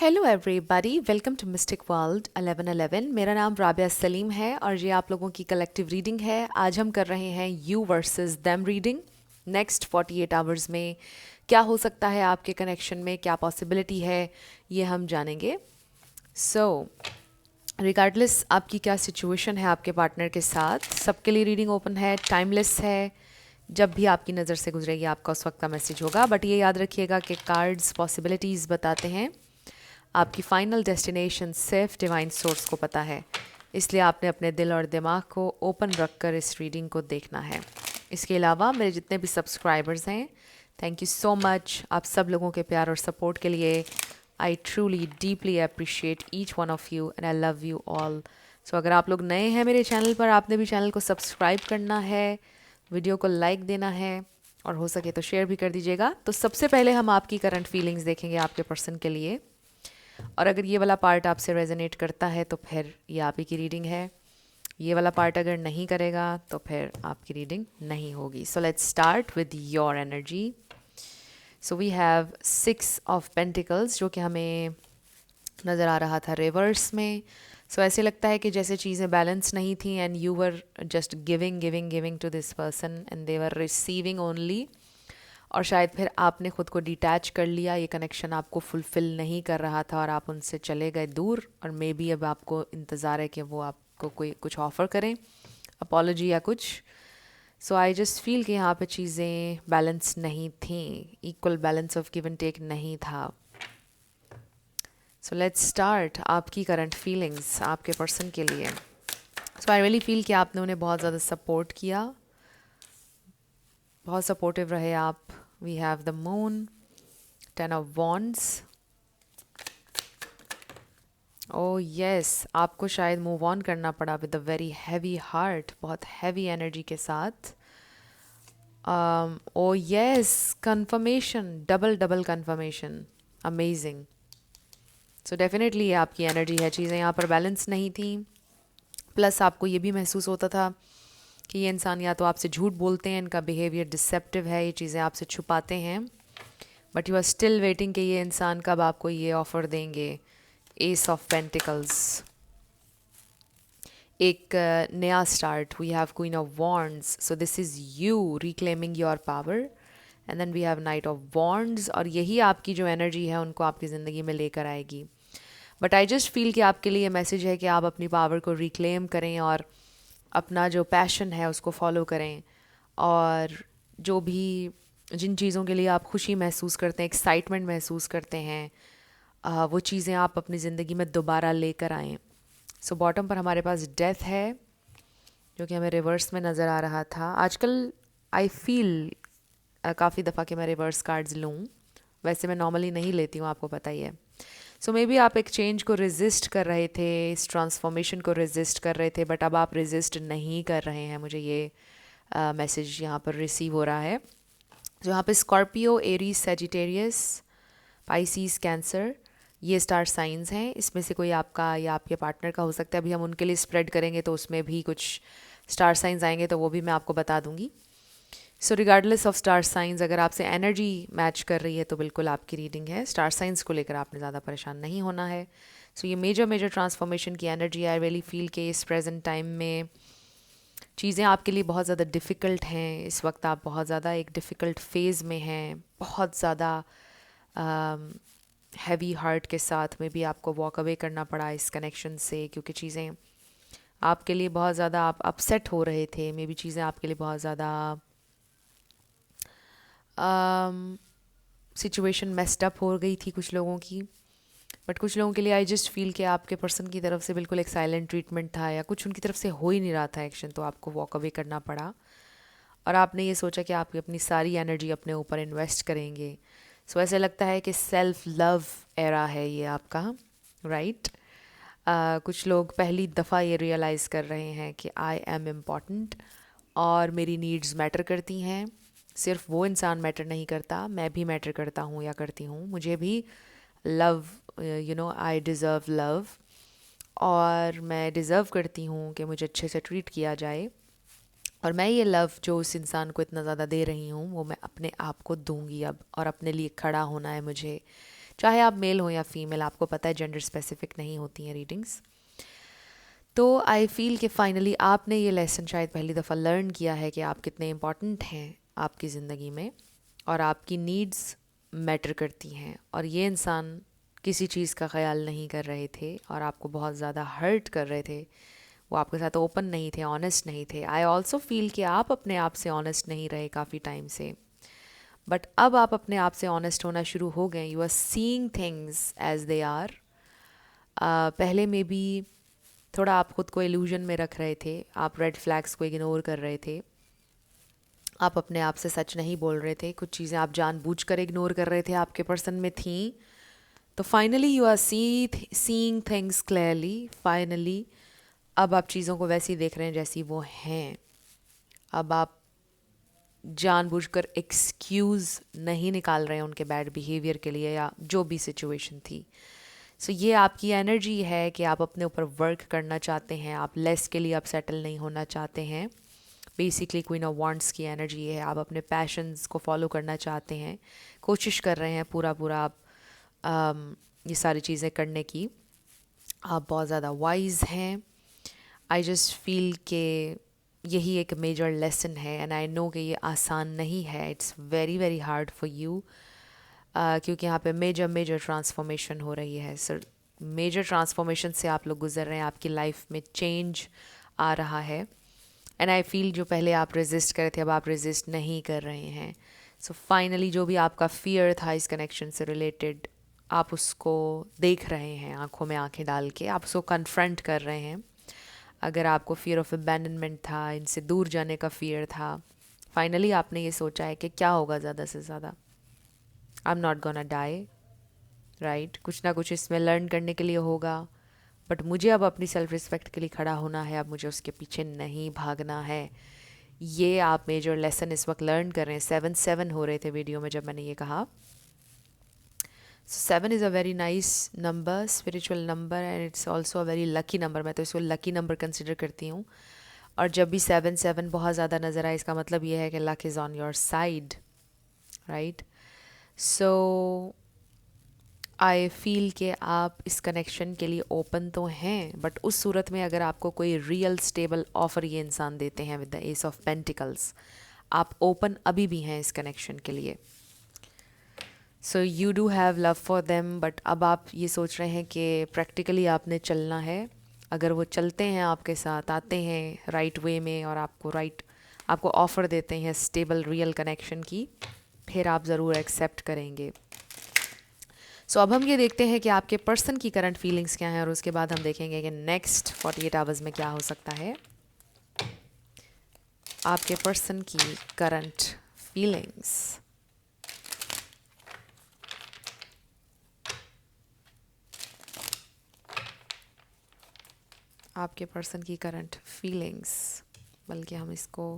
Hello everybody, welcome to mystic world 1111। मेरा नाम राबिया सलीम है और ये आप लोगों की कलेक्टिव रीडिंग है। आज हम कर रहे हैं you versus them reading. Next 48 hours में क्या हो सकता है आपके कनेक्शन में, क्या पॉसिबिलिटी है, ये हम जानेंगे। सो रिगार्डलेस आपकी क्या सिचुएशन है आपके पार्टनर के साथ, सबके लिए रीडिंग ओपन है, टाइमलेस है। जब भी आपकी नज़र से गुजरेगी आपका उस वक्त का मैसेज होगा। बट ये याद रखिएगा कि कार्ड्स पॉसिबिलिटीज़ बताते हैं, आपकी फाइनल डेस्टिनेशन सिर्फ डिवाइन सोर्स को पता है। इसलिए आपने अपने दिल और दिमाग को ओपन रखकर इस रीडिंग को देखना है। इसके अलावा मेरे जितने भी सब्सक्राइबर्स हैं, थैंक यू सो मच आप सब लोगों के प्यार और सपोर्ट के लिए। I truly deeply appreciate each one of you and I love you all. So अगर आप लोग नए हैं मेरे चैनल पर, आपने भी चैनल को सब्सक्राइब करना है, वीडियो को लाइक देना है और हो सके तो शेयर भी कर दीजिएगा। तो सबसे पहले हम आपकी करंट फीलिंग्स देखेंगे आपके पर्सन के लिए। और अगर ये वाला पार्ट आपसे रेजोनेट करता है तो फिर ये आप ही की रीडिंग है। ये वाला पार्ट अगर नहीं करेगा तो फिर आपकी रीडिंग नहीं होगी। So let's start with your energy. So we have 6 of pentacles जो कि हमें नज़र आ रहा था रिवर्स में। सो ऐसे लगता है कि जैसे चीज़ें बैलेंस नहीं थी and you were just giving giving giving to this person and they were receiving only. और शायद फिर आपने खुद को डिटैच कर लिया, ये कनेक्शन आपको फुलफ़िल नहीं कर रहा था और आप उनसे चले गए दूर। और मे बी अब आपको इंतज़ार है कि वो आपको कोई कुछ ऑफ़र करें, अपॉलॉजी या कुछ। सो आई जस्ट फील कि यहाँ पे चीज़ें बैलेंस नहीं थी, equal balance of give and take नहीं था। सो लेट्स स्टार्ट आपकी करंट फीलिंग्स आपके पर्सन के लिए। सो आई रियली फील कि आपने उन्हें बहुत ज़्यादा सपोर्ट किया, बहुत सपोर्टिव रहे आप। We have the moon, 10 of wands. Oh yes, आपको शायद मूव ऑन करना पड़ा with a very heavy heart, बहुत हैवी एनर्जी के साथ। Oh yes, confirmation, double double confirmation, amazing. So definitely ये आपकी एनर्जी है। चीज़ें यहाँ पर बैलेंस नहीं थी, प्लस आपको ये भी महसूस होता था कि ये इंसान या तो आपसे झूठ बोलते हैं, इनका बिहेवियर डिसेप्टिव है, ये चीज़ें आपसे छुपाते हैं। But you are still waiting कि ये इंसान कब आपको ये ऑफ़र देंगे। एस ऑफ पेंटिकल्स, एक नया start. We have queen of wands, so this is you reclaiming your power. And then we have knight of wands, और यही आपकी जो एनर्जी है उनको आपकी ज़िंदगी में लेकर आएगी। बट आई जस्ट फील कि आपके लिए मैसेज है कि आप अपनी पावर को रिक्लेम करें और अपना जो पैशन है उसको फॉलो करें। और जो भी जिन चीज़ों के लिए आप खुशी महसूस करते हैं, एक्साइटमेंट महसूस करते हैं, वो चीज़ें आप अपनी ज़िंदगी में दोबारा लेकर आएँ। सो बॉटम पर हमारे पास डेथ है जो कि हमें रिवर्स में नज़र आ रहा था। आजकल आई फील काफ़ी दफ़ा कि मैं रिवर्स कार्ड्स लूँ, वैसे मैं नॉर्मली नहीं लेती हूँ, आपको पता ही है। सो मे बी आप एक चेंज को रेजिस्ट कर रहे थे, इस ट्रांसफॉर्मेशन को रेजिस्ट कर रहे थे, बट अब आप रेजिस्ट नहीं कर रहे हैं। मुझे ये मैसेज यहाँ पर रिसीव हो रहा है। जो यहाँ पे Scorpio, Aries, Sagittarius, Pisces, cancer, ये स्टार साइंस हैं। इसमें से कोई आपका या आपके पार्टनर का हो सकता है। अभी हम उनके लिए स्प्रेड करेंगे तो उसमें भी कुछ स्टार साइंस आएंगे, तो वो भी मैं आपको बता दूंगी। सो रिगार्डलेस ऑफ स्टार साइंस, अगर आपसे एनर्जी मैच कर रही है तो बिल्कुल आपकी रीडिंग है। स्टार साइंस को लेकर आपने ज़्यादा परेशान नहीं होना है। सो ये मेजर मेजर ट्रांसफॉर्मेशन की एनर्जी, आई रियली फील कि इस प्रेजेंट टाइम में चीज़ें आपके लिए बहुत ज़्यादा डिफ़िकल्ट हैं। इस वक्त आप बहुत ज़्यादा एक डिफ़िकल्ट फेज़ में हैं, बहुत ज़्यादा हैवी हार्ट के साथ में भी आपको वॉक अवे करना पड़ा इस कनेक्शन से, क्योंकि चीज़ें आपके लिए बहुत ज़्यादा आप अपसेट हो रहे थे। मे बी चीज़ें आपके लिए बहुत ज़्यादा सिचुएशन मेस्ड अप हो गई थी कुछ लोगों की। बट कुछ लोगों के लिए आई जस्ट फील कि आपके पर्सन की तरफ से बिल्कुल एक साइलेंट ट्रीटमेंट था, या कुछ उनकी तरफ से हो ही नहीं रहा था एक्शन, तो आपको वॉक अवे करना पड़ा। और आपने ये सोचा कि आप अपनी सारी एनर्जी अपने ऊपर इन्वेस्ट करेंगे। सो ऐसे लगता है कि सेल्फ लव एरा है ये आपका, राइट। कुछ लोग पहली दफ़ा ये रियलाइज़ कर रहे हैं कि आई एम इम्पॉर्टेंट और मेरी नीड्स मैटर करती हैं। सिर्फ वो इंसान मैटर नहीं करता, मैं भी मैटर करता हूँ या करती हूँ। मुझे भी लव, आई डिज़र्व लव, और मैं डिज़र्व करती हूँ कि मुझे अच्छे से ट्रीट किया जाए। और मैं ये लव जो उस इंसान को इतना ज़्यादा दे रही हूँ वो मैं अपने आप को दूंगी अब, और अपने लिए खड़ा होना है मुझे। चाहे आप मेल हो या फीमेल, आपको पता है जेंडर स्पेसिफिक नहीं होती हैं रीडिंग्स। तो आई फील कि फाइनली आपने ये लेसन शायद पहली दफ़ा लर्न किया है कि आप कितने इम्पॉर्टेंट हैं आपकी ज़िंदगी में, और आपकी नीड्स मैटर करती हैं। और ये इंसान किसी चीज़ का ख्याल नहीं कर रहे थे और आपको बहुत ज़्यादा हर्ट कर रहे थे, वो आपके साथ ओपन नहीं थे, ऑनेस्ट नहीं थे। आई ऑल्सो फील कि आप अपने आप से ऑनेस्ट नहीं रहे काफ़ी टाइम से, बट अब आप अपने आप से ऑनेस्ट होना शुरू हो गए। You are seeing things as they are. पहले में भी थोड़ा आप खुद को इल्यूजन में रख रहे थे, आप रेड फ्लैग्स को इग्नोर कर रहे थे, आप अपने आप से सच नहीं बोल रहे थे, कुछ चीज़ें आप जानबूझकर इग्नोर कर रहे थे, आपके पर्सन में थी। तो finally you are seeing things clearly. Finally अब आप चीज़ों को वैसी देख रहे हैं जैसी वो हैं। अब आप जानबूझकर एक्सक्यूज़ नहीं निकाल रहे हैं उनके बैड बिहेवियर के लिए या जो भी सिचुएशन थी। सो ये आपकी एनर्जी है कि आप अपने ऊपर वर्क करना चाहते हैं, आप लेस के लिए आप सेटल नहीं होना चाहते हैं। बेसिकली क्वीन ऑफ वांड्स की एनर्जी है, आप अपने पैशंस को फॉलो करना चाहते हैं, कोशिश कर रहे हैं पूरा आप ये सारी चीज़ें करने की। आप बहुत ज़्यादा वाइज हैं। आई जस्ट फील के यही एक मेजर लेसन है, एंड आई नो कि ये आसान नहीं है, it's very very hard for you, क्योंकि यहाँ पे मेजर ट्रांसफॉर्मेशन हो रही है। सर मेजर ट्रांसफॉर्मेशन से आप लोग गुजर रहे हैं, आपकी लाइफ में चेंज आ रहा है। एंड आई फील जो पहले आप रेजिस्ट कर रहे थे, अब आप रेजिस्ट नहीं कर रहे हैं। सो फाइनली जो भी आपका फियर था इस कनेक्शन से रिलेटेड, आप उसको देख रहे हैं, आंखों में आंखें डाल के आप उसको कन्फ्रंट कर रहे हैं। अगर आपको फियर ऑफ अबैंडनमेंट था, इनसे दूर जाने का फियर था, फाइनली आपने ये सोचा है कि क्या होगा ज़्यादा से ज़्यादा, I am not gonna die, right. कुछ ना कुछ इसमें लर्न करने के लिए होगा, बट मुझे अब अपनी सेल्फ रिस्पेक्ट के लिए खड़ा होना है, अब मुझे उसके पीछे नहीं भागना है। ये आप मेजर लेसन इस वक्त लर्न कर रहे हैं। 7 हो रहे थे वीडियो में जब मैंने ये कहा। 7 is a very nice number, spiritual number, and it's also a very lucky number. मैं तो इसको लकी नंबर कंसिडर करती हूँ। और जब भी 7 बहुत ज़्यादा नज़र आए, इसका मतलब ये है कि luck is on your side, right. So I feel कि आप इस कनेक्शन के लिए ओपन तो हैं, बट उस सूरत में अगर आपको कोई रियल स्टेबल ऑफर ये इंसान देते हैं with the S of pentacles, आप ओपन अभी भी हैं इस कनेक्शन के लिए। So you do have love for them, but अब आप ये सोच रहे हैं कि प्रैक्टिकली आपने चलना है। अगर वो चलते हैं आपके साथ, आते हैं राइट वे में और आपको ऑफ़र देते हैं स्टेबल रियल कनेक्शन की, फिर आप ज़रूर एक्सेप्ट करेंगे। सो अब हम ये देखते हैं कि आपके पर्सन की करंट फीलिंग्स क्या हैं, और उसके बाद हम देखेंगे कि नेक्स्ट 48 आवर्स में क्या हो सकता है। आपके पर्सन की करंट फीलिंग्स। आपके पर्सन की करंट फीलिंग्स, बल्कि हम इसको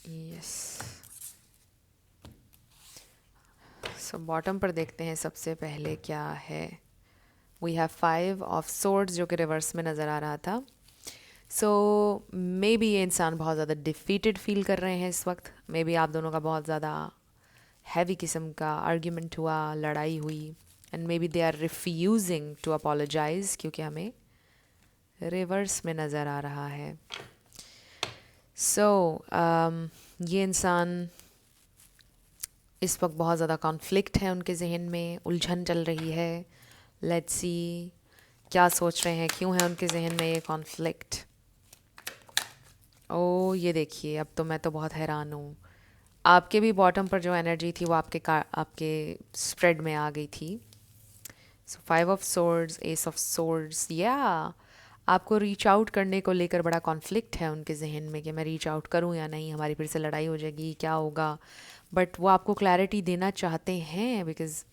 यस सो बॉटम पर देखते हैं सबसे पहले क्या है। वी हैव 5 ऑफ सोर्ड्स जो कि रिवर्स में नज़र आ रहा था। सो मे बी ये इंसान बहुत ज़्यादा डिफीटेड फील कर रहे हैं इस वक्त। मे बी आप दोनों का बहुत ज़्यादा हैवी किस्म का आर्ग्यूमेंट हुआ, लड़ाई हुई, and maybe they are refusing to apologise, क्योंकि हमें रिवर्स में नज़र आ रहा है। सो ये इंसान इस वक्त बहुत ज़्यादा कॉन्फ्लिक्ट है उनके जहन में, उलझन चल रही है। लेट्स सी क्या सोच रहे हैं, क्यों है उनके जहन में ये कॉन्फ्लिक्ट। ओ ये देखिए, अब तो मैं तो बहुत हैरान हूँ। आपके भी बॉटम पर जो एनर्जी थी वो आपके स्प्रेड में आ गई थी। सो 5 of swords, S of swords, या आपको रीच आउट करने को लेकर बड़ा कॉन्फ्लिक्ट है उनके जहन में कि मैं रीच आउट करूं या नहीं, हमारी फिर से लड़ाई हो जाएगी, क्या होगा। बट वो आपको क्लैरिटी देना चाहते हैं, बिकॉज़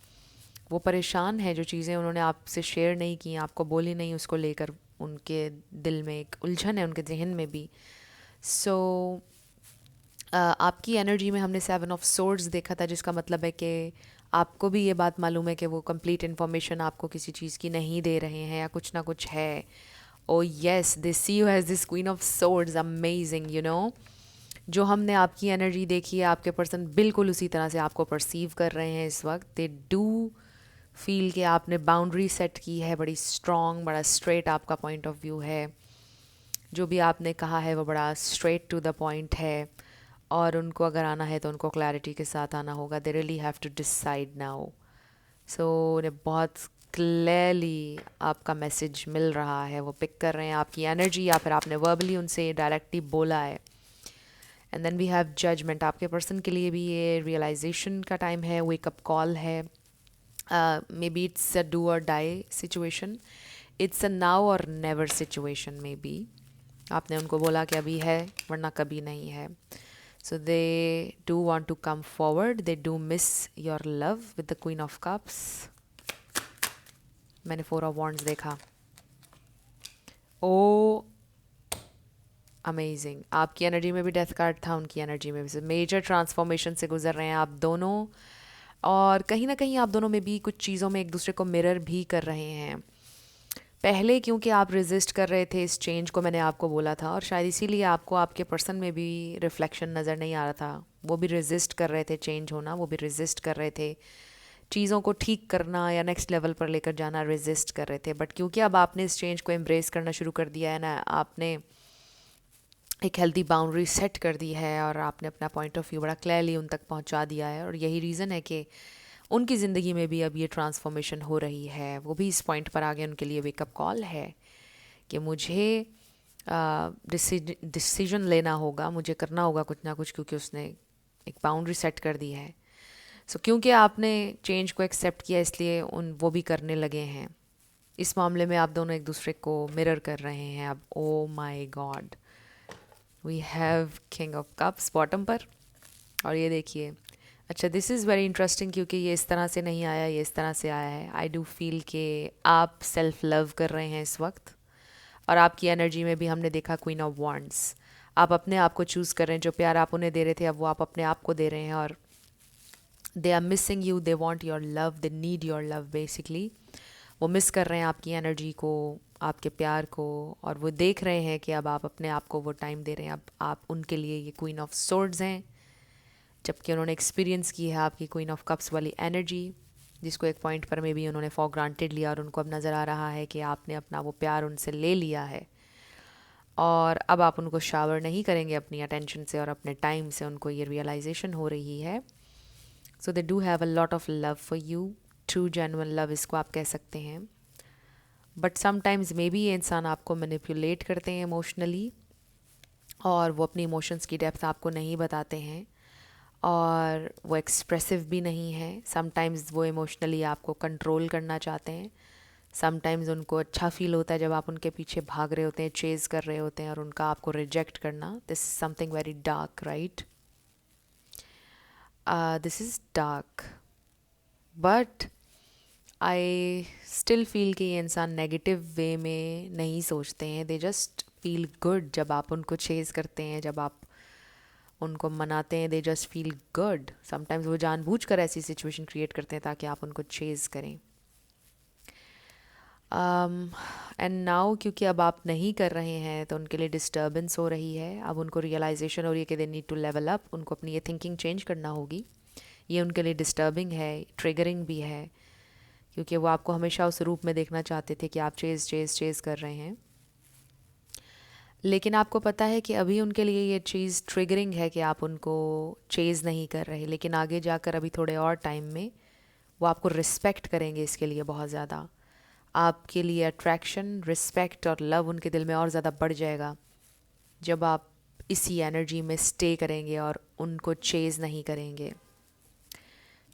वो परेशान है, जो चीज़ें उन्होंने आपसे शेयर नहीं की, आपको बोली नहीं, उसको लेकर उनके दिल में एक उलझन है, उनके जहन में भी। सो आपकी एनर्जी में हमने 7 ऑफ सोर्ड्स देखा था, जिसका मतलब है कि आपको भी ये बात मालूम है कि वो कंप्लीट इन्फॉर्मेशन आपको किसी चीज़ की नहीं दे रहे हैं, या कुछ ना कुछ है। Oh yes, they see you has this queen of swords, amazing, you know. जो हमने आपकी एनर्जी देखी है, आपके पर्सन बिल्कुल उसी तरह से आपको परसीव कर रहे हैं इस वक्त. दे डू फील कि आपने बाउंड्री सेट की है, बड़ी स्ट्रॉन्ग, बड़ा स्ट्रेट आपका पॉइंट ऑफ व्यू है. जो भी आपने कहा है वो बड़ा स्ट्रेट टू द पॉइंट है. और उनको अगर आना है तो उनको क्लैरिटी के साथ आना होगा. They really have to decide now. So उन्हें बहुत क्लियरली आपका मैसेज मिल रहा है, वो पिक कर रहे हैं आपकी एनर्जी, या फिर आपने वर्बली उनसे डायरेक्टली बोला है. And then we have judgement. आपके पर्सन के लिए भी ये रियलाइजेशन का टाइम है, वेकअप कॉल है. Maybe it's a do or die situation, it's a now or never situation. Maybe आपने उनको बोला कि अभी है वरना कभी नहीं है. So they do want to come forward, they do miss your love with the queen of cups. मैंने 4 ऑफ वॉन्ड्स देखा. ओ अमेजिंग. आपकी एनर्जी में भी डेथ कार्ड था, उनकी एनर्जी में भी. मेजर ट्रांसफॉर्मेशन से गुजर रहे हैं आप दोनों, और कहीं ना कहीं आप दोनों में भी कुछ चीज़ों में एक दूसरे को मिरर भी कर रहे हैं. पहले क्योंकि आप रेजिस्ट कर रहे थे इस चेंज को, मैंने आपको बोला था, और शायद इसीलिए आपको आपके पर्सन में भी रिफ्लेक्शन नज़र नहीं आ रहा था. वो भी रेजिस्ट कर रहे थे चेंज होना, वो भी रेजिस्ट कर रहे थे चीज़ों को ठीक करना या नेक्स्ट लेवल पर लेकर जाना, रेजिस्ट कर रहे थे. बट क्योंकि अब आपने इस चेंज को एम्ब्रेस करना शुरू कर दिया है ना, आपने एक हेल्दी बाउंड्री सेट कर दी है, और आपने अपना पॉइंट ऑफ व्यू बड़ा क्लियरली उन तक पहुंचा दिया है. और यही रीज़न है कि उनकी ज़िंदगी में भी अब ये ट्रांसफॉर्मेशन हो रही है. वो भी इस पॉइंट पर आगे उनके लिए वेकअप कॉल है कि मुझे डिसीजन लेना होगा, मुझे करना होगा कुछ ना कुछ, क्योंकि उसने एक बाउंड्री सेट कर दी है. सो क्योंकि आपने चेंज को एक्सेप्ट किया, इसलिए वो भी करने लगे हैं. इस मामले में आप दोनों एक दूसरे को मिरर कर रहे हैं अब. Oh my God, we have king of cups bottom पर. और ये देखिए, अच्छा दिस इज़ वेरी इंटरेस्टिंग, क्योंकि ये इस तरह से नहीं आया, ये इस तरह से आया है. आई डू फील कि आप सेल्फ लव कर रहे हैं इस वक्त, और आपकी एनर्जी में भी हमने देखा क्वीन ऑफ वॉन्ड्स. आप अपने आप को चूज़ कर रहे हैं. जो प्यार आप उन्हें दे रहे थे, अब वो आप अपने आप को दे रहे हैं. और they are missing you, they want your love, they need your love basically. वो मिस कर रहे हैं आपकी एनर्जी को, आपके प्यार को, और वो देख रहे हैं कि अब आप अपने आप को वो टाइम दे रहे हैं. अब आप उनके लिए ये क्वीन ऑफ सोर्ड्स हैं, जबकि उन्होंने एक्सपीरियंस की है आपकी क्वीन ऑफ कप्स वाली एनर्जी, जिसको एक पॉइंट पर में भी उन्होंने फॉर ग्रांटेड लिया. और उनको अब नज़र आ रहा है कि आपने अपना वो प्यार उनसे ले लिया है, और अब आप उनको शावर नहीं करेंगे अपनी अटेंशन से और अपने टाइम से. उनको ये रियलाइजेशन हो रही है. So they do have a lot of love for you, true genuine love इसको आप कह सकते हैं. बट समटाइम्स मे बी ये इंसान आपको मैनिपुलेट करते हैं इमोशनली, और वो अपनी इमोशंस की डेप्थ आपको नहीं बताते हैं, और वो एक्सप्रेसिव भी नहीं है. समटाइम्स वो इमोशनली आपको कंट्रोल करना चाहते हैं. समटाइम्स उनको अच्छा फील होता है जब आप उनके पीछे भाग रहे होते हैं, चेज़ कर रहे होते हैं, और उनका आपको रिजेक्ट करना. This is something very dark, right? This is dark, but I still feel कि ये इंसान नेगेटिव वे में नहीं सोचते हैं. दे जस्ट फील गुड जब आप उनको चेज़ करते हैं, जब आप उनको मनाते हैं. They just feel good. Sometimes वो जानबूझकर ऐसी सिचुएशन क्रिएट करते हैं ताकि आप उनको चेज़ करें. एंड नाउ क्योंकि अब आप नहीं कर रहे हैं, तो उनके लिए डिस्टर्बेंस हो रही है. अब उनको रियलाइजेशन हो रही है कि they need to level up. उनको अपनी ये थिंकिंग चेंज करना होगी. ये उनके लिए डिस्टर्बिंग है, ट्रिगरिंग भी है, क्योंकि वो आपको हमेशा उस रूप में देखना चाहते थे कि आप चेज़ कर रहे हैं. लेकिन आपको पता है कि अभी उनके लिए ये चीज़ ट्रिगरिंग है कि आप उनको चेज़ नहीं कर रहे. लेकिन आगे जाकर, अभी थोड़े और टाइम में, वो आपको रिस्पेक्ट करेंगे इसके लिए बहुत ज़्यादा. आपके लिए अट्रैक्शन, रिस्पेक्ट और लव उनके दिल में और ज़्यादा बढ़ जाएगा जब आप इसी एनर्जी में स्टे करेंगे और उनको चेज़ नहीं करेंगे.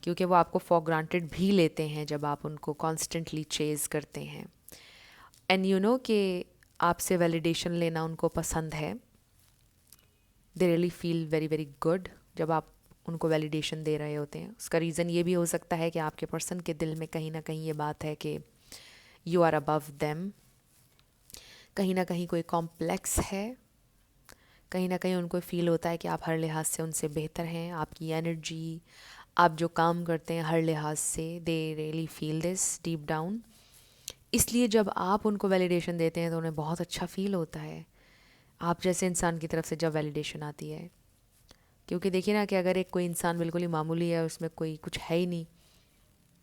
क्योंकि वो आपको फॉर ग्रांटेड भी लेते हैं जब आप उनको कॉन्स्टेंटली चेज़ करते हैं. एंड यू नो कि आपसे वैलिडेशन लेना उनको पसंद है. They really feel very very good जब आप उनको वैलिडेशन दे रहे होते हैं. उसका रीज़न ये भी हो सकता है कि आपके पर्सन के दिल में कहीं ना कहीं ये बात है कि यू आर अबव देम. कहीं ना कहीं कोई कॉम्प्लेक्स है, कहीं ना कहीं उनको फील होता है कि आप हर लिहाज से उनसे बेहतर हैं. आपकी एनर्जी, आप जो काम करते हैं हर लिहाज से, they really feel this deep down. इसलिए जब आप उनको वैलिडेशन देते हैं तो उन्हें बहुत अच्छा फील होता है. आप जैसे इंसान की तरफ से जब वैलिडेशन आती है, क्योंकि देखिए ना कि अगर एक कोई इंसान बिल्कुल ही मामूली है, उसमें कोई कुछ है ही नहीं,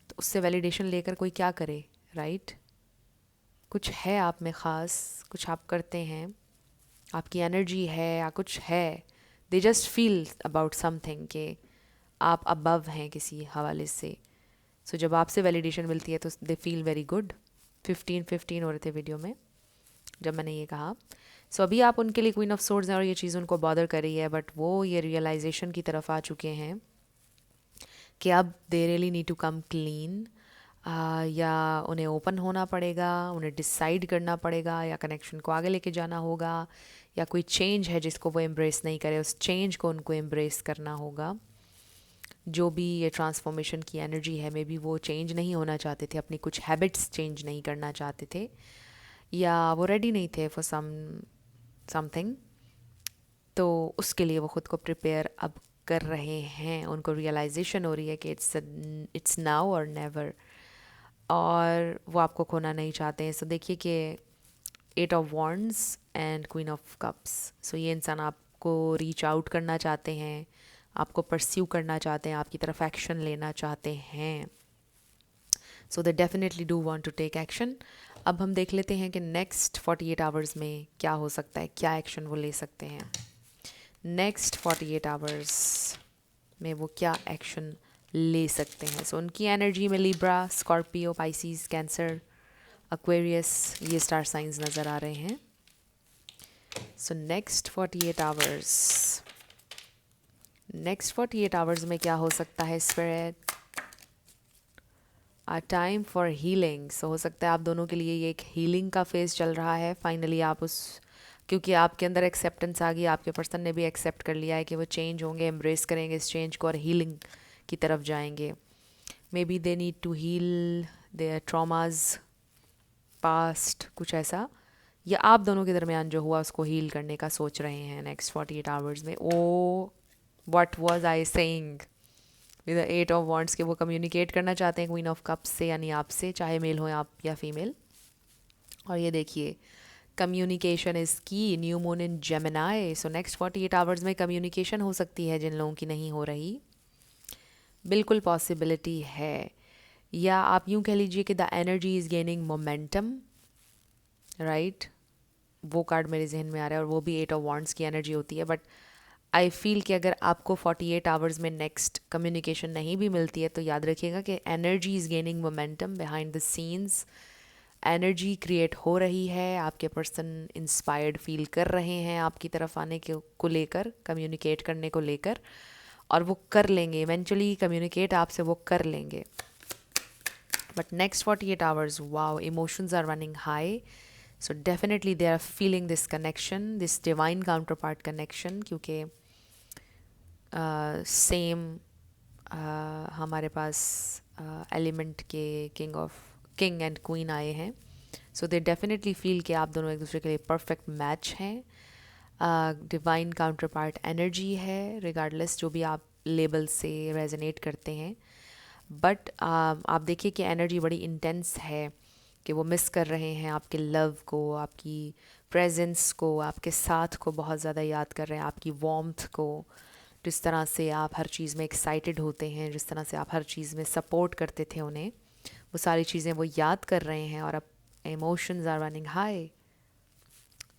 तो उससे वैलिडेशन लेकर कोई क्या करे, राइट? कुछ है आप में ख़ास, कुछ आप करते हैं, आपकी एनर्जी है या कुछ है। They just feel about something कि आप अबव हैं किसी हवाले से। सो जब आपसे वैलिडेशन मिलती है तो दे फील वेरी गुड। 15 हो रहे थे वीडियो में जब मैंने ये कहा। सो अभी आप उनके लिए क्वीन ऑफ सोर्ड्स हैं और ये चीज़ उनको बॉदर कर रही है, बट वो ये रियलाइजेशन की तरफ आ चुके हैं कि अब they really need to come clean, या उन्हें ओपन होना पड़ेगा, उन्हें डिसाइड करना पड़ेगा, या कनेक्शन को आगे लेके जाना होगा, या कोई चेंज है जिसको वो एम्ब्रेस नहीं करे, उस चेंज को उनको एम्ब्रेस करना होगा। जो भी ये ट्रांसफॉर्मेशन की एनर्जी है, मे बी वो चेंज नहीं होना चाहते थे, अपनी कुछ हैबिट्स चेंज नहीं करना चाहते थे, या वो रेडी नहीं थे फॉर समथिंग। तो उसके लिए वो ख़ुद को प्रिपेयर अब कर रहे हैं। उनको रियलाइजेशन हो रही है कि इट्स नाउ और नेवर, और वो आपको खोना नहीं चाहते हैं। सो देखिए कि 8 of wands and queen of cups. So ये इंसान आपको रीच आउट करना चाहते हैं, आपको परस्यू करना चाहते हैं, आपकी तरफ एक्शन लेना चाहते हैं। So they definitely do want to take action. अब हम देख लेते हैं कि नेक्स्ट 48 आवर्स में क्या हो सकता है, क्या एक्शन वो ले सकते हैं। नेक्स्ट 48 आवर्स में वो क्या एक्शन ले सकते हैं। सो उनकी एनर्जी में Libra, Scorpio, Pisces, cancer, Aquarius, ये स्टार साइंस नज़र आ रहे हैं। सो नेक्स्ट 48 आवर्स में क्या हो सकता है spirit? A time for healing. So हो सकता है आप दोनों के लिए ये एक हीलिंग का फेज़ चल रहा है। फाइनली आप क्योंकि आपके अंदर एक्सेप्टेंस आ गई, आपके पर्सन ने भी एक्सेप्ट कर लिया है कि वो चेंज होंगे, एम्ब्रेस करेंगे इस चेंज को और हीलिंग की तरफ जाएंगे। Maybe they need to heal their traumas past, कुछ ऐसा, या आप दोनों के दरमियान जो हुआ उसको हील करने का सोच रहे हैं नेक्स्ट 48 आवर्स में। Oh what was I saying with the 8 of wands के वो कम्युनिकेट करना चाहते हैं क्वीन ऑफ कप्स से, यानी आपसे, चाहे मेल हो आप या फीमेल। और ये देखिए कम्युनिकेशन इज़ की, न्यू मून इन जेमिनाई। सो नेक्स्ट 48 आवर्स में कम्युनिकेशन हो सकती है जिन लोगों की नहीं हो रही, बिल्कुल पॉसिबिलिटी है। या आप यूँ कह लीजिए कि the energy is gaining momentum, right? वो कार्ड मेरे जहन में आ रहा है और वो भी 8 ऑफ वॉन्ड्स की एनर्जी होती है। बट आई फील कि अगर आपको 48 आवर्स में नेक्स्ट कम्युनिकेशन नहीं भी मिलती है तो याद रखिएगा कि energy is gaining momentum behind the scenes. Energy create हो रही है, आपके पर्सन इंस्पायर्ड फील कर रहे हैं आपकी तरफ आने को लेकर, कम्युनिकेट करने को लेकर, और वो कर लेंगे इवेंचुअली कम्युनिकेट आपसे, वो कर लेंगे। But next 48 hours, wow, emotions are running high. So definitely they are feeling this connection, this divine counterpart connection, क्योंकि सेम हमारे पास एलिमेंट के किंग एंड क्वीन आए हैं। सो दे डेफिनेटली फील कि आप दोनों एक दूसरे के लिए परफेक्ट मैच हैं। डिवाइन काउंटर पार्ट एनर्जी है, रिगार्डलेस जो भी आप लेबल से रेजोनेट करते हैं। बट आप देखिए कि एनर्जी बड़ी इंटेंस है, कि वो मिस कर रहे हैं आपके लव को, आपकी प्रेजेंस को, आपके साथ को बहुत ज़्यादा याद कर रहे हैं, आपकी वार्मथ को, जिस तरह से आप हर चीज़ में एक्साइटेड होते हैं, जिस तरह से आप हर चीज़ में सपोर्ट करते थे उन्हें, वो सारी चीज़ें वो याद कर रहे हैं। और अब emotions are running high.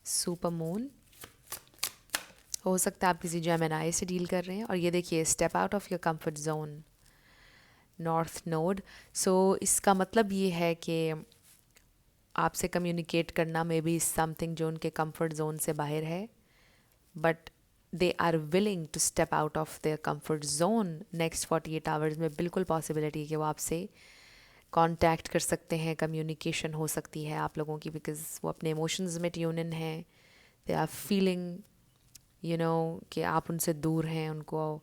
Super moon, हो सकता है आप किसी जेमिनी से डील कर रहे हैं। और ये देखिए step out of your comfort zone, north node. So इसका मतलब ये है कि आपसे कम्युनिकेट करना मे बी समथिंग जो उनके कंफर्ट जोन से बाहर है, but they are willing to step out of their comfort zone. Next 48 hours में बिल्कुल पॉसिबिलिटी है कि वो आपसे कांटेक्ट कर सकते हैं, कम्युनिकेशन हो सकती है आप लोगों की, बिकॉज वो अपने इमोशंस में ट्यून इन है। दे आर फीलिंग कि आप उनसे दूर हैं, उनको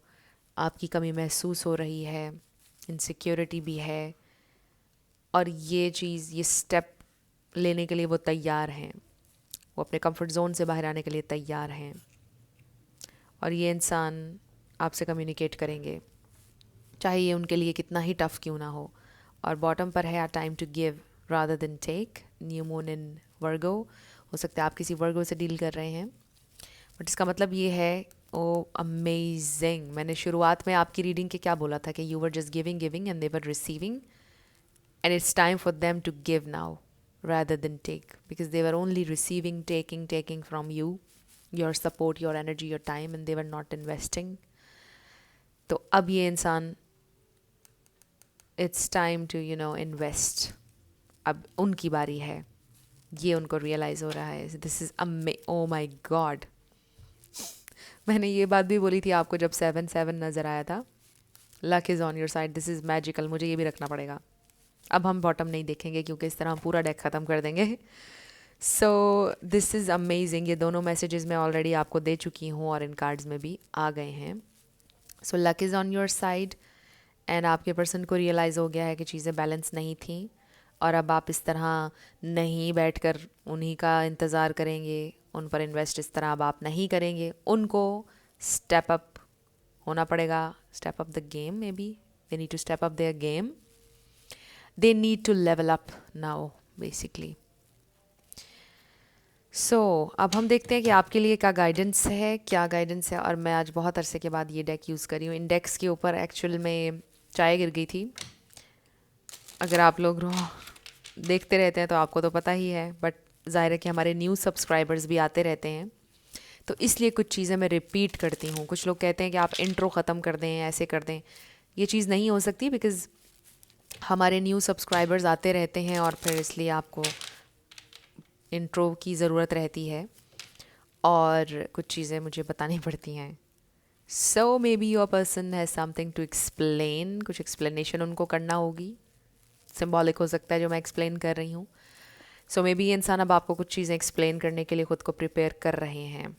आपकी कमी महसूस हो रही है, इनसिक्योरिटी भी है, और ये चीज़, ये स्टेप लेने के लिए वो तैयार हैं, वो अपने कंफर्ट जोन से बाहर आने के लिए तैयार हैं, और ये इंसान आपसे कम्युनिकेट करेंगे, चाहे ये उनके लिए कितना ही टफ़ क्यों ना हो। और बॉटम पर है, a time to give rather than take, new moon in Virgo. हो सकता है आप किसी वर्गो से डील कर रहे हैं, बट इसका मतलब ये है ओ अमेजिंग। मैंने शुरुआत में आपकी रीडिंग के क्या बोला था कि you were just giving giving and they were receiving, and it's time for them to give now rather than take, because they were only receiving, taking from you, your support, your energy, your time, and they were not investing. तो अब ये इंसान, it's time to invest. अब उनकी बारी है, ये उनको रियलाइज़ हो रहा है। This is oh my God. मैंने ये बात भी बोली थी आपको जब 7-7 नज़र आया था, luck is on your side, this is magical. मुझे ये भी रखना पड़ेगा। अब हम बॉटम नहीं देखेंगे क्योंकि इस तरह हम पूरा डेक ख़त्म कर देंगे। सो दिस इज़ अमेजिंग। ये दोनों मैसेजेस मैं ऑलरेडी आपको दे चुकी हूँ और इन कार्ड्स में भी आ गए हैं। So luck is on your side and आपके पर्सन को रियलाइज़ हो गया है कि चीज़ें बैलेंस नहीं थी, और अब आप इस तरह नहीं बैठकर उन्हीं का इंतज़ार करेंगे, उन पर इन्वेस्ट इस तरह अब आप नहीं करेंगे। उनको स्टेप अप होना पड़ेगा, step up the game, maybe they need to step up their game, they need to level up now basically. So अब हम देखते हैं कि आपके लिए क्या गाइडेंस है, क्या गाइडेंस है। और मैं आज बहुत अरसे के बाद ये डेक यूज़ करी हूँ। इन डेक्स के ऊपर एक्चुअल में चाय गिर गई थी। अगर आप लोग देखते रहते हैं तो आपको तो पता ही है, बट ज़ाहिर है कि हमारे न्यू सब्सक्राइबर्स भी आते रहते हैं, तो इसलिए कुछ चीज़ें मैं रिपीट करती हूँ। कुछ लोग कहते हैं कि आप इंट्रो ख़त्म कर दें, ऐसे कर दें। ये चीज़ नहीं हो सकती, बिकॉज़ हमारे न्यू सब्सक्राइबर्स आते रहते हैं और फिर इसलिए आपको इंट्रो की ज़रूरत रहती है और कुछ चीज़ें मुझे बतानी पड़ती हैं। So maybe your person has something to explain, कुछ एक्सप्लेनेशन उनको करना होगी। सिम्बॉलिक हो सकता है जो मैं एक्सप्लेन कर रही हूँ। सो मे बी ये इंसान अब आपको कुछ चीज़ें एक्सप्लेन करने के लिए ख़ुद को प्रिपेयर कर रहे हैं।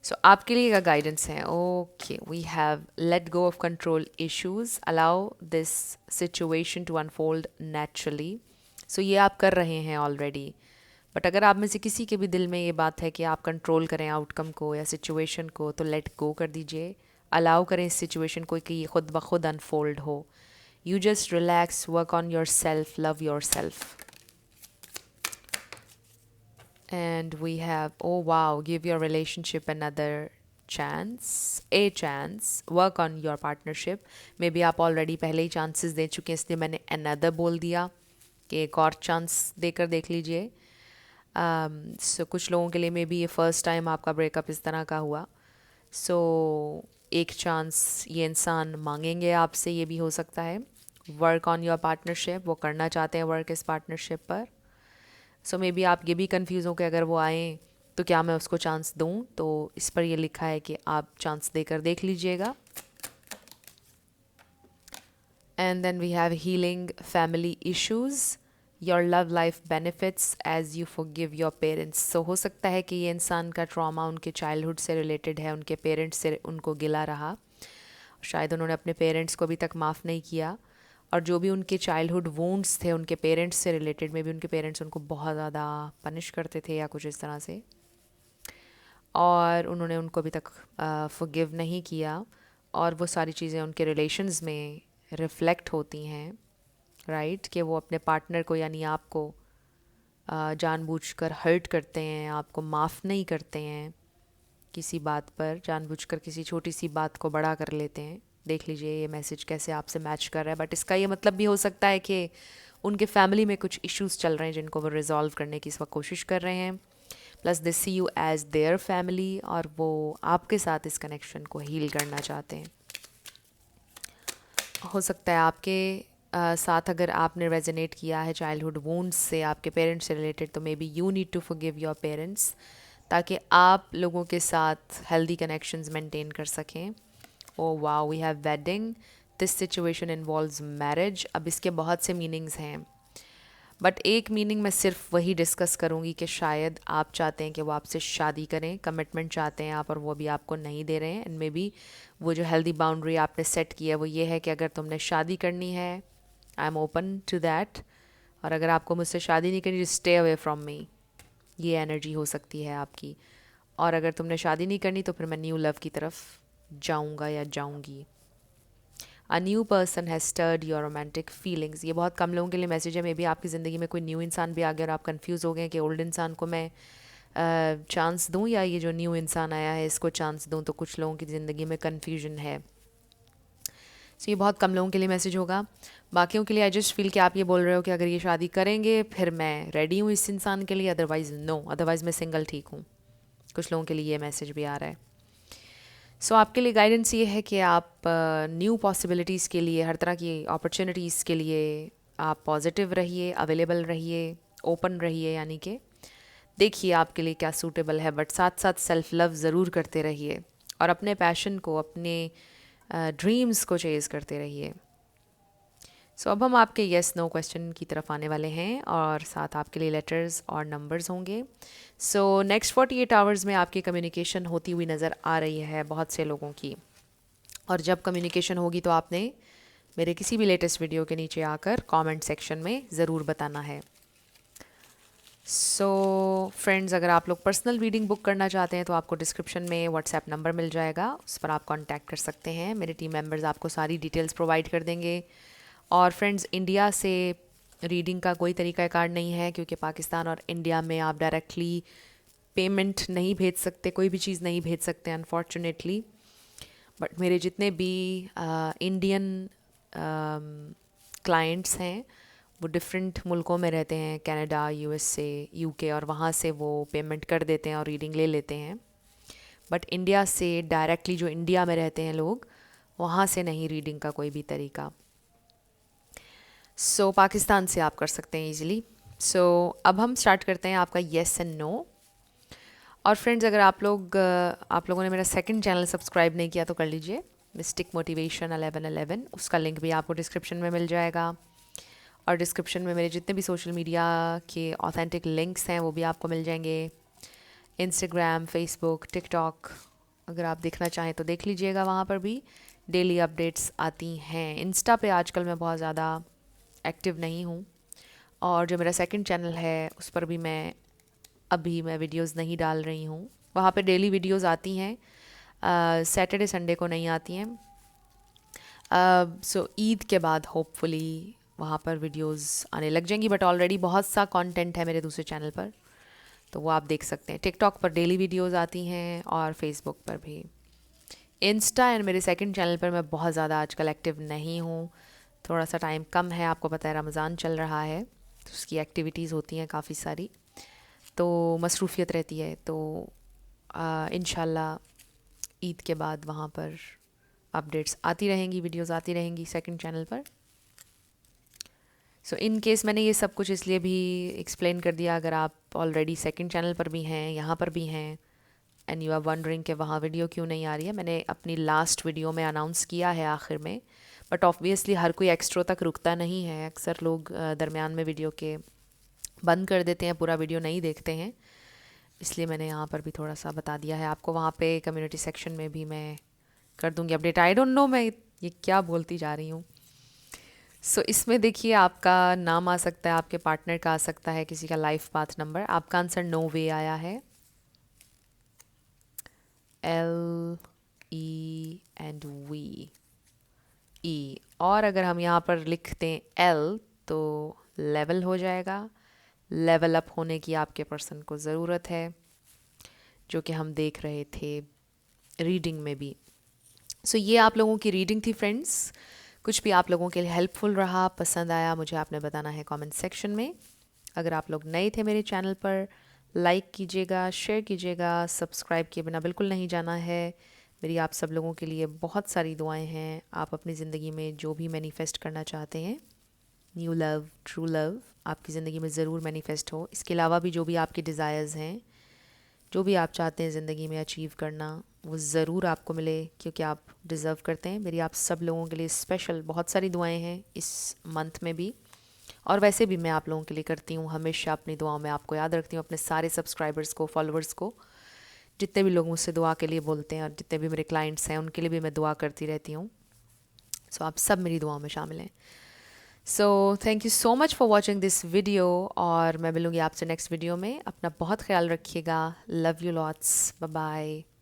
सो आपके लिए क्या गाइडेंस है? Okay, we have let go of control issues, allow this situation to unfold naturally. So ये आप कर रहे हैं ऑलरेडी, बट अगर आप में से किसी के भी दिल में ये बात है कि आप कंट्रोल करें आउटकम को या सिचुएशन को, तो लेट गो कर दीजिए, अलाउ करें इस सिचुएशन को कि ये खुद ब खुद अनफोल्ड हो। You just relax, work on your self, love your self. And we have, oh wow, give your relationship another chance, a chance, work on your partnership. Maybe आप ऑलरेडी पहले ही चांसेस दे चुके हैं, इसलिए मैंने another बोल दिया कि एक और चांस देकर देख लीजिए। सो कुछ लोगों के लिए मे बी ये फर्स्ट टाइम आपका ब्रेकअप इस तरह का हुआ। सो एक चांस ये इंसान मांगेंगे आपसे, ये भी हो सकता है। वर्क ऑन योर पार्टनरशिप, वो करना चाहते हैं वर्क इस पार्टनरशिप पर। सो मे बी आप ये भी कंफ्यूज हो कि अगर वो आएँ तो क्या मैं उसको चांस दूँ, तो इस पर ये लिखा है कि आप चांस देकर देख लीजिएगा। And then we have healing family issues, your love life benefits as you forgive your parents. So हो सकता है कि ये इंसान का ट्रॉमा उनके चाइल्डहुड से रिलेटेड है, उनके पेरेंट्स से उनको गिला रहा, शायद उन्होंने अपने पेरेंट्स को अभी तक माफ़ नहीं किया, और जो भी उनके चाइल्डहुड वुंड्स थे उनके पेरेंट्स से रिलेटेड, में भी उनके पेरेंट्स उनको बहुत ज़्यादा पनिश करते थे या कुछ इस तरह से, और उन्होंने उनको अभी तक फॉरगिव नहीं किया, और वो सारी चीज़ें उनके रिलेशंस में रिफ़्लेक्ट होती हैं, राइट, कि वो अपने पार्टनर को यानी आपको जानबूझकर हर्ट करते हैं, आपको माफ़ नहीं करते हैं किसी बात पर, जानबूझकर किसी छोटी सी बात को बड़ा कर लेते हैं। देख लीजिए ये मैसेज कैसे आपसे मैच कर रहा है, बट इसका ये मतलब भी हो सकता है कि उनके फैमिली में कुछ इश्यूज चल रहे हैं जिनको वो रिजॉल्व करने की इस वक्त कोशिश कर रहे हैं, plus they see you as their family, और वो आपके साथ इस कनेक्शन को हील करना चाहते हैं। हो सकता है आपके साथ अगर आपने रेजोनेट किया है चाइल्डहुड वुंड्स से, आपके पेरेंट्स से रिलेटेड, तो maybe you need to forgive your parents, ताकि आप लोगों के साथ हेल्दी कनेक्शंस मेंटेन कर सकें। Oh wow, we have wedding, this situation involves marriage. अब इसके बहुत से मीनिंग्स हैं, बट एक मीनिंग मैं सिर्फ वही डिस्कस करूँगी कि शायद आप चाहते हैं कि वो आपसे शादी करें, कमिटमेंट चाहते हैं आप, और वो भी आपको नहीं दे रहे हैं। एंड मे बी वो जो हेल्दी बाउंड्री आपने सेट की है वो ये है कि अगर तुमने शादी करनी है, I am open to that, और अगर आपको मुझसे शादी नहीं करनी, स्टे अवे फ्रॉम मी। ये एनर्जी हो सकती है आपकी। और अगर तुमने शादी नहीं करनी तो फिर मैं न्यू लव की तरफ जाऊंगा या जाऊंगी। A new person has stirred your romantic feelings. ये बहुत कम लोगों के लिए मैसेज है। मे बी आपकी ज़िंदगी में कोई न्यू इंसान भी आ गया और आप कंफ्यूज हो गए कि ओल्ड इंसान को मैं चांस दूं या ये जो न्यू इंसान आया है इसको चांस दूं, तो कुछ लोगों की ज़िंदगी में कन्फ्यूजन है। सो ये बहुत कम लोगों के लिए मैसेज होगा। बाकियों के लिए आई जस्ट फील कि आप ये बोल रहे हो कि अगर ये शादी करेंगे फिर मैं रेडी हूँ इस इंसान के लिए, अदरवाइज़ नो, अदरवाइज़ मैं सिंगल ठीक हूँ। कुछ लोगों के लिए ये मैसेज भी आ रहा है। सो आपके लिए गाइडेंस ये है कि आप न्यू पॉसिबिलिटीज़ के लिए, हर तरह की अपॉर्चुनिटीज़ के लिए आप पॉजिटिव रहिए, अवेलेबल रहिए, ओपन रहिए, यानी कि देखिए आपके लिए क्या सूटेबल है, बट साथ साथ सेल्फ लव ज़रूर करते रहिए और अपने पैशन को, अपने ड्रीम्स को चेज़ करते रहिए। सो अब हम आपके येस नो क्वेश्चन की तरफ आने वाले हैं और साथ आपके लिए लेटर्स और नंबर्स होंगे। सो नेक्स्ट 48 आवर्स में आपकी कम्युनिकेशन होती हुई नज़र आ रही है बहुत से लोगों की, और जब कम्युनिकेशन होगी तो आपने मेरे किसी भी लेटेस्ट वीडियो के नीचे आकर कमेंट सेक्शन में ज़रूर बताना है। सो फ्रेंड्स, अगर आप लोग पर्सनल रीडिंग बुक करना चाहते हैं तो आपको डिस्क्रिप्शन में व्हाट्सएप नंबर मिल जाएगा, उस पर आप कांटेक्ट कर सकते हैं। मेरे टीम मेंबर्स आपको सारी डिटेल्स प्रोवाइड कर देंगे। और फ्रेंड्स, इंडिया से रीडिंग का कोई तरीका कार्ड नहीं है, क्योंकि पाकिस्तान और इंडिया में आप डायरेक्टली पेमेंट नहीं भेज सकते, कोई भी चीज़ नहीं भेज सकते अनफॉर्चुनेटली। बट मेरे जितने भी इंडियन क्लाइंट्स हैं वो डिफरेंट मुल्कों में रहते हैं, कनाडा, यूएसए, यूके, और वहाँ से वो पेमेंट कर देते हैं और रीडिंग ले लेते हैं। बट इंडिया से डायरेक्टली, जो इंडिया में रहते हैं लोग, वहाँ से नहीं रीडिंग का कोई भी तरीका। सो पाकिस्तान से आप कर सकते हैं ईजिली। सो अब हम स्टार्ट करते हैं आपका येस एंड नो। और फ्रेंड्स, अगर आप लोगों ने मेरा सेकंड चैनल सब्सक्राइब नहीं किया तो कर लीजिए, मिस्टिक मोटिवेशन 1111, उसका लिंक भी आपको डिस्क्रिप्शन में मिल जाएगा। और डिस्क्रिप्शन में मेरे जितने भी सोशल मीडिया के ऑथेंटिक लिंक्स हैं वो भी आपको मिल जाएंगे। इंस्टाग्राम, फेसबुक, टिकटॉक, अगर आप देखना चाहें तो देख लीजिएगा, वहाँ पर भी डेली अपडेट्स आती हैं। इंस्टा पे आजकल मैं बहुत ज़्यादा एक्टिव नहीं हूँ, और जो मेरा सेकंड चैनल है उस पर भी मैं वीडियोस नहीं डाल रही हूँ। वहाँ पे डेली वीडियोस आती हैं, सैटरडे संडे को नहीं आती हैं। सो ईद के बाद होपफुली वहाँ पर वीडियोस आने लग जाएंगी, बट ऑलरेडी बहुत सा कंटेंट है मेरे दूसरे चैनल पर, तो वो आप देख सकते हैं। टिकटॉक पर डेली वीडियोस आती हैं और फेसबुक पर भी। इंस्टा एंड मेरे सेकंड चैनल पर मैं बहुत ज़्यादा आजकल एक्टिव नहीं हूँ, थोड़ा सा टाइम कम है। आपको पता है रमज़ान चल रहा है, तो उसकी एक्टिविटीज़ होती हैं काफ़ी सारी, तो मसरूफ़ियत रहती है। तो इंशाल्लाह ईद के बाद वहाँ पर अपडेट्स आती रहेंगी, वीडियोस आती रहेंगी सेकंड चैनल पर। सो इन केस मैंने ये सब कुछ इसलिए भी एक्सप्लेन कर दिया, अगर आप ऑलरेडी सेकंड चैनल पर भी हैं, यहाँ पर भी हैं, एंड यू आर वंडरिंग कि वहाँ वीडियो क्यों नहीं आ रही है। मैंने अपनी लास्ट वीडियो में अनाउंस किया है आखिर में, बट ऑब्वियसली हर कोई एक्स्ट्रो तक रुकता नहीं है। अक्सर लोग दरमियान में वीडियो के बंद कर देते हैं, पूरा वीडियो नहीं देखते हैं, इसलिए मैंने यहाँ पर भी थोड़ा सा बता दिया है आपको। वहाँ पे कम्युनिटी सेक्शन में भी मैं कर दूँगी अपडेट। आई डोंट नो मैं ये क्या बोलती जा रही हूँ। सो इसमें देखिए आपका नाम आ सकता है, आपके पार्टनर का आ सकता है, किसी का लाइफ पाथ नंबर। आपका आंसर नो वे आया है, LE एंड वी, ई। और अगर हम यहाँ पर लिखते हैं L तो लेवल हो जाएगा। लेवल अप होने की आपके पर्सन को ज़रूरत है, जो कि हम देख रहे थे रीडिंग में भी। सो ये आप लोगों की रीडिंग थी फ्रेंड्स। कुछ भी आप लोगों के लिए हेल्पफुल रहा, पसंद आया, मुझे आपने बताना है कमेंट सेक्शन में। अगर आप लोग नए थे मेरे चैनल पर, लाइक कीजिएगा, शेयर कीजिएगा, सब्सक्राइब किए बिना बिल्कुल नहीं जाना है। मेरी आप सब लोगों के लिए बहुत सारी दुआएं हैं। आप अपनी ज़िंदगी में जो भी मैनिफेस्ट करना चाहते हैं, न्यू लव, ट्रू लव, आपकी ज़िंदगी में ज़रूर मैनिफेस्ट हो। इसके अलावा भी जो भी आपके डिज़ायर्स हैं, जो भी आप चाहते हैं ज़िंदगी में अचीव करना, वो ज़रूर आपको मिले, क्योंकि आप डिज़र्व करते हैं। मेरी आप सब लोगों के लिए स्पेशल बहुत सारी दुआएं हैं इस मंथ में भी, और वैसे भी मैं आप लोगों के लिए करती हूँ हमेशा। अपनी दुआओं में आपको याद रखती हूँ, अपने सारे सब्सक्राइबर्स को, फॉलोअर्स को, जितने भी लोग मुझसे दुआ के लिए बोलते हैं और जितने भी मेरे क्लाइंट्स हैं उनके लिए भी मैं दुआ करती रहती हूँ। सो आप सब मेरी दुआओं में शामिल हैं। So thank you so much for watching this video, और मैं मिलूँगी आपसे नेक्स्ट वीडियो में। अपना बहुत ख्याल रखिएगा। Love you lots, bye bye.